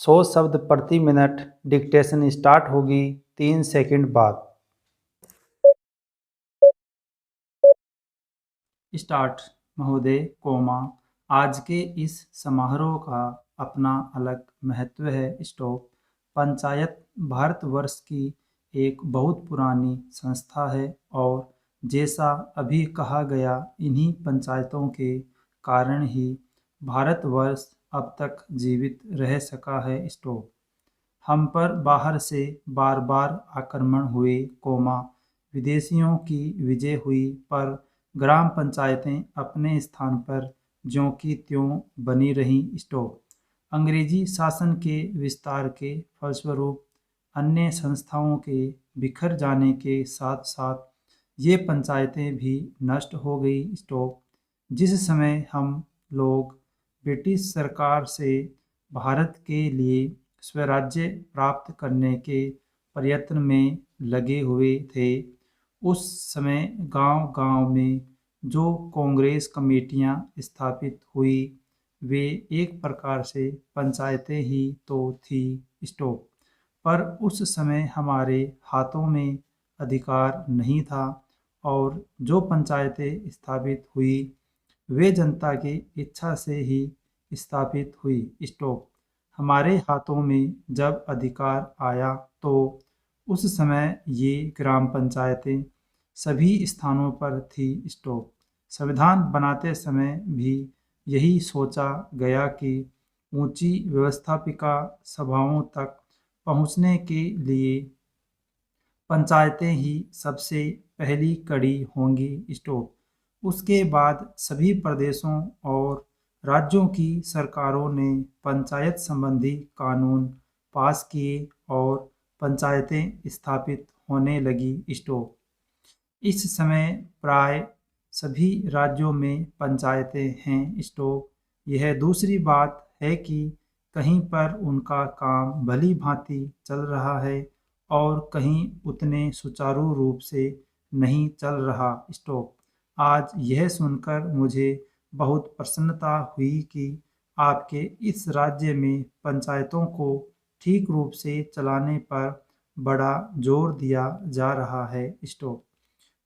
100 शब्द प्रति minute. Dictation start होगी 3 सेकंड बाद। स्टार्ट। महोदय, आज के इस समारोह का अपना अलग महत्व है। स्टॉप। पंचायत भारतवर्ष की एक बहुत पुरानी संस्था है और जैसा अभी कहा गया, इन्हीं पंचायतों के कारण ही भारतवर्ष अब तक जीवित रह सका है। स्टॉप। हम पर बाहर से बार बार आक्रमण हुए, विदेशियों की विजय हुई, पर ग्राम पंचायतें अपने स्थान पर ज्यों की त्यों बनी रहीं। स्टॉप। अंग्रेजी शासन के विस्तार के फलस्वरूप अन्य संस्थाओं के बिखर जाने के साथ साथ ये पंचायतें भी नष्ट हो गई। स्टॉप। जिस समय हम लोग ब्रिटिश सरकार से भारत के लिए स्वराज्य प्राप्त करने के प्रयत्न में लगे हुए थे, उस समय गांव-गांव में जो कांग्रेस कमेटियां स्थापित हुई, वे एक प्रकार से पंचायतें ही तो थी। स्टॉप। पर उस समय हमारे हाथों में अधिकार नहीं था और जो पंचायतें स्थापित हुई वे जनता की इच्छा से ही स्थापित हुई। स्टॉप। हमारे हाथों में जब अधिकार आया तो उस समय ये ग्राम पंचायतें सभी स्थानों पर थी। स्टॉप। संविधान बनाते समय भी यही सोचा गया कि ऊंची व्यवस्थापिका सभाओं तक पहुंचने के लिए पंचायतें ही सबसे पहली कड़ी होंगी। स्टॉप। उसके बाद सभी प्रदेशों और राज्यों की सरकारों ने पंचायत संबंधी कानून पास किए और पंचायतें स्थापित होने लगी। स्टॉप। इस समय प्राय सभी राज्यों में पंचायतें हैं। स्टॉप। यह दूसरी बात है कि कहीं पर उनका काम भली भांति चल रहा है और कहीं उतने सुचारू रूप से नहीं चल रहा। स्टॉप। आज यह सुनकर मुझे बहुत प्रसन्नता हुई कि आपके इस राज्य में पंचायतों को ठीक रूप से चलाने पर बड़ा जोर दिया जा रहा है। स्टॉप।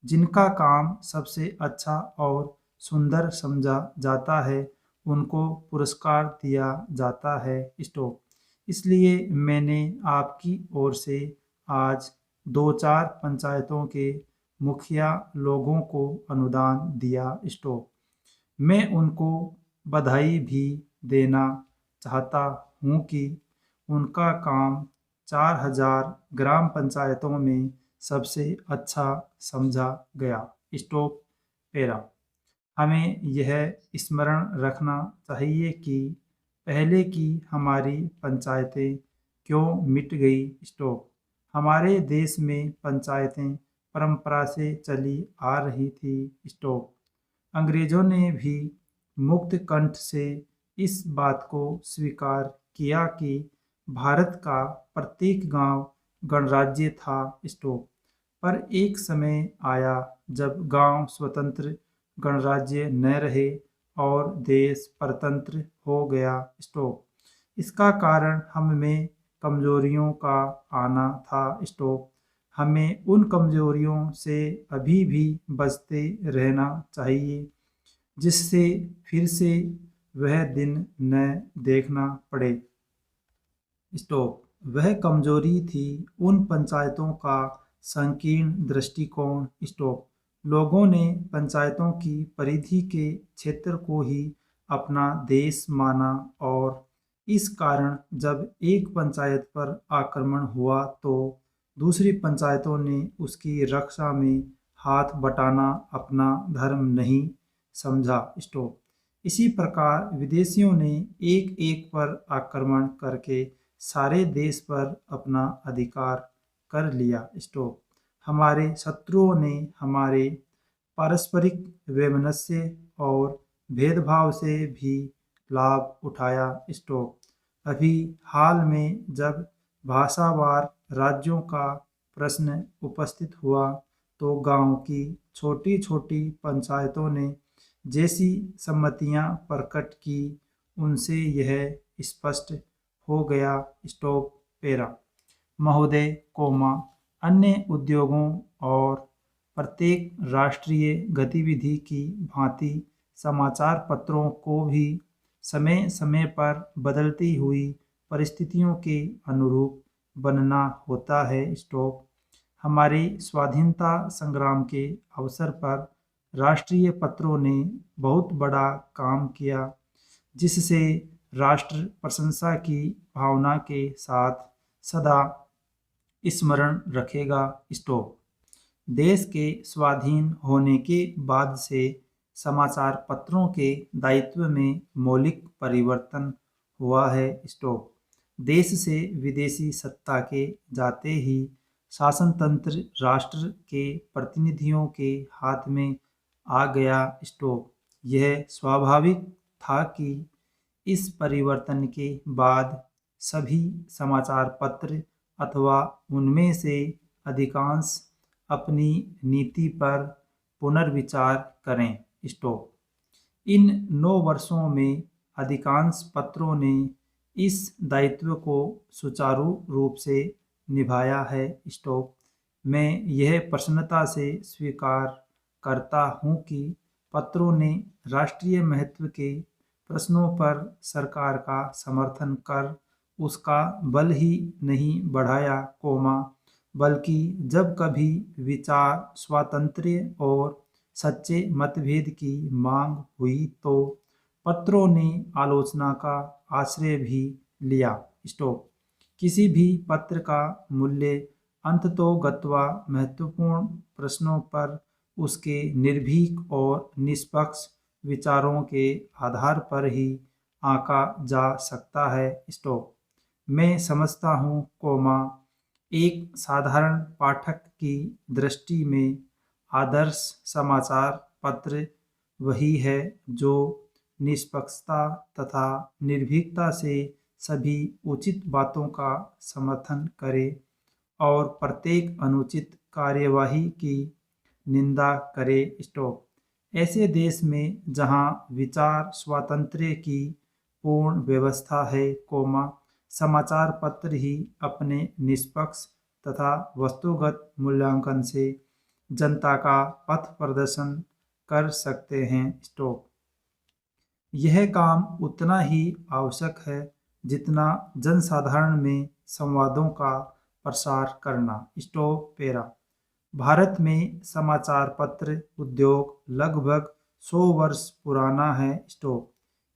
जिनका काम सबसे अच्छा और सुंदर समझा जाता है, उनको पुरस्कार दिया जाता है। स्टॉप। इसलिए मैंने आपकी ओर से आज 2-4 पंचायतों के मुखिया लोगों को अनुदान दिया। स्टॉप। मैं उनको बधाई भी देना चाहता हूँ कि उनका काम 4000 ग्राम पंचायतों में सबसे अच्छा समझा गया। स्टॉप। पैरा। हमें यह स्मरण रखना चाहिए कि पहले की हमारी पंचायतें क्यों मिट गई। स्टॉप। हमारे देश में पंचायतें परंपरा से चली आ रही थी। स्टॉप। अंग्रेजों ने भी मुक्त कंठ से इस बात को स्वीकार किया कि भारत का प्रत्येक गांव गणराज्य था। स्टॉप। पर एक समय आया जब गांव स्वतंत्र गणराज्य न रहे और देश परतंत्र हो गया। स्टॉप। इसका कारण हम में कमजोरियों का आना था। स्टॉप। हमें उन कमजोरियों से अभी भी बचते रहना चाहिए, जिससे फिर से वह दिन न देखना पड़े। स्टॉप। वह कमजोरी थी उन पंचायतों का संकीर्ण दृष्टिकोण। स्टॉप। लोगों ने पंचायतों की परिधि के क्षेत्र को ही अपना देश माना और इस कारण जब एक पंचायत पर आक्रमण हुआ तो दूसरी पंचायतों ने उसकी रक्षा में हाथ बटाना अपना धर्म नहीं समझा। स्टॉप। इसी प्रकार विदेशियों ने एक एक पर आक्रमण करके सारे देश पर अपना अधिकार कर लिया। स्टॉप। हमारे शत्रुओं ने हमारे पारस्परिक वैमनस्य और भेदभाव से भी लाभ उठाया। स्टॉप। अभी हाल में जब भाषावार राज्यों का प्रश्न उपस्थित हुआ तो गांव की छोटी छोटी पंचायतों ने जैसी सम्मतियां प्रकट की, उनसे यह स्पष्ट हो गया। Stop para. महोदय, अन्य उद्योगों और प्रत्येक राष्ट्रीय गतिविधि की भांति समाचार पत्रों को भी समय समय पर बदलती हुई परिस्थितियों के अनुरूप बनना होता है। स्टॉप। हमारे स्वाधीनता संग्राम के अवसर पर राष्ट्रीय पत्रों ने बहुत बड़ा काम किया, जिससे राष्ट्र प्रशंसा की भावना के साथ सदा स्मरण रखेगा। स्टॉप। देश के स्वाधीन होने के बाद से समाचार पत्रों के दायित्व में मौलिक परिवर्तन हुआ है। स्टॉप। देश से विदेशी सत्ता के जाते ही शासन तंत्र राष्ट्र के प्रतिनिधियों के हाथ में आ गया। स्टॉप। यह स्वाभाविक था कि इस परिवर्तन के बाद सभी समाचार पत्र अथवा उनमें से अधिकांश अपनी नीति पर पुनर्विचार करें। स्टॉप। इन 9 वर्षों में अधिकांश पत्रों ने इस दायित्व को सुचारू रूप से निभाया है। स्टॉप। मैं यह प्रसन्नता से स्वीकार करता हूँ कि पत्रों ने राष्ट्रीय महत्व के प्रश्नों पर सरकार का समर्थन कर उसका बल ही नहीं बढ़ाया, बल्कि जब कभी विचार स्वातंत्र्य और सच्चे मतभेद की मांग हुई तो पत्रों ने आलोचना का आश्रय भी लिया। स्टॉप। किसी भी पत्र का मूल्य अंततोगत्वा महत्वपूर्ण प्रश्नों पर उसके निर्भीक और निष्पक्ष विचारों के आधार पर ही आंका जा सकता है। स्टॉप। मैं समझता हूँ, एक साधारण पाठक की दृष्टि में आदर्श समाचार पत्र वही है जो निष्पक्षता तथा निर्भीकता से सभी उचित बातों का समर्थन करे और प्रत्येक अनुचित कार्यवाही की निंदा करे। स्टॉप। ऐसे देश में जहाँ विचार स्वातंत्र्य की पूर्ण व्यवस्था है, समाचार पत्र ही अपने निष्पक्ष तथा वस्तुगत मूल्यांकन से जनता का पथ प्रदर्शन कर सकते हैं। स्टॉप। यह काम उतना ही आवश्यक है जितना जनसाधारण में संवादों का प्रसार करना। Stop para. भारत में समाचार पत्र उद्योग लगभग 100 वर्ष पुराना है। स्टॉप।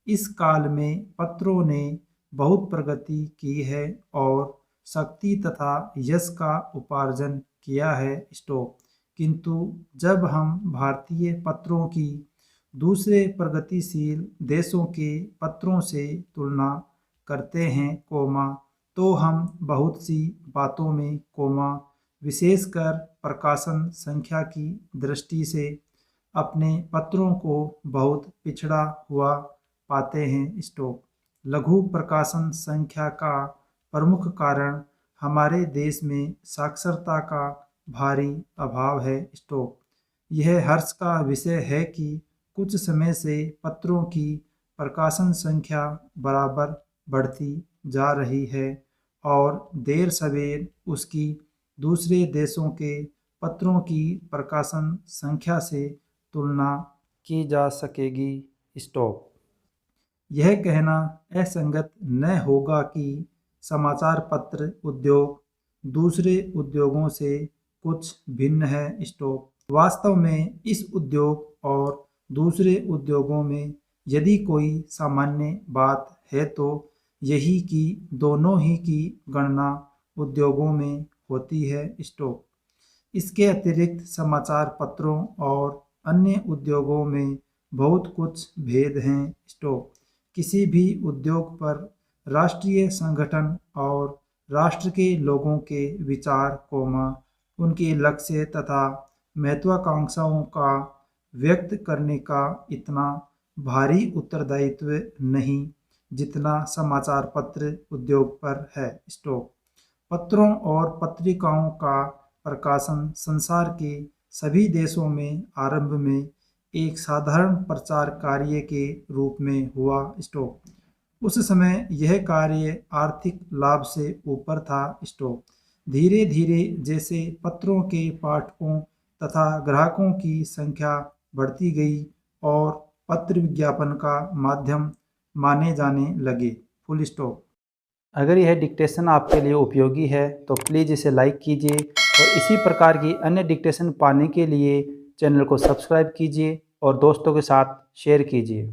इस काल में पत्रों ने बहुत प्रगति की है और शक्ति तथा यश का उपार्जन किया है। स्टॉप। किंतु जब हम भारतीय पत्रों की दूसरे प्रगतिशील देशों के पत्रों से तुलना करते हैं, तो हम बहुत सी बातों में, विशेषकर प्रकाशन संख्या की दृष्टि से अपने पत्रों को बहुत पिछड़ा हुआ पाते हैं। स्टॉप। लघु प्रकाशन संख्या का प्रमुख कारण हमारे देश में साक्षरता का भारी अभाव है। स्टॉप। यह हर्ष का विषय है कि कुछ समय से पत्रों की प्रकाशन संख्या बराबर बढ़ती जा रही है और देर सवेर उसकी दूसरे देशों के पत्रों की प्रकाशन संख्या से तुलना की जा सकेगी। स्टॉप। यह कहना असंगत न होगा कि समाचार पत्र उद्योग दूसरे उद्योगों से कुछ भिन्न है। स्टॉप। वास्तव में इस उद्योग और दूसरे उद्योगों में यदि कोई सामान्य बात है तो यही कि दोनों ही की गणना उद्योगों में होती है। स्टॉप। इसके अतिरिक्त समाचार पत्रों और अन्य उद्योगों में बहुत कुछ भेद हैं। स्टॉप। किसी भी उद्योग पर राष्ट्रीय संगठन और राष्ट्र के लोगों के विचार, उनके लक्ष्य तथा महत्वाकांक्षाओं का व्यक्त करने का इतना भारी उत्तरदायित्व नहीं जितना समाचार पत्र उद्योग पर है। स्टॉप। पत्रों और पत्रिकाओं का प्रकाशन संसार के सभी देशों में आरंभ में एक साधारण प्रचार कार्य के रूप में हुआ। स्टॉप। उस समय यह कार्य आर्थिक लाभ से ऊपर था। स्टॉप। धीरे धीरे जैसे पत्रों के पाठकों तथा ग्राहकों की संख्या बढ़ती गई और पत्र विज्ञापन का माध्यम माने जाने लगे। Full stop. अगर यह डिक्टेशन आपके लिए उपयोगी है तो प्लीज़ इसे लाइक कीजिए और इसी प्रकार की अन्य डिक्टेशन पाने के लिए चैनल को सब्सक्राइब कीजिए और दोस्तों के साथ शेयर कीजिए।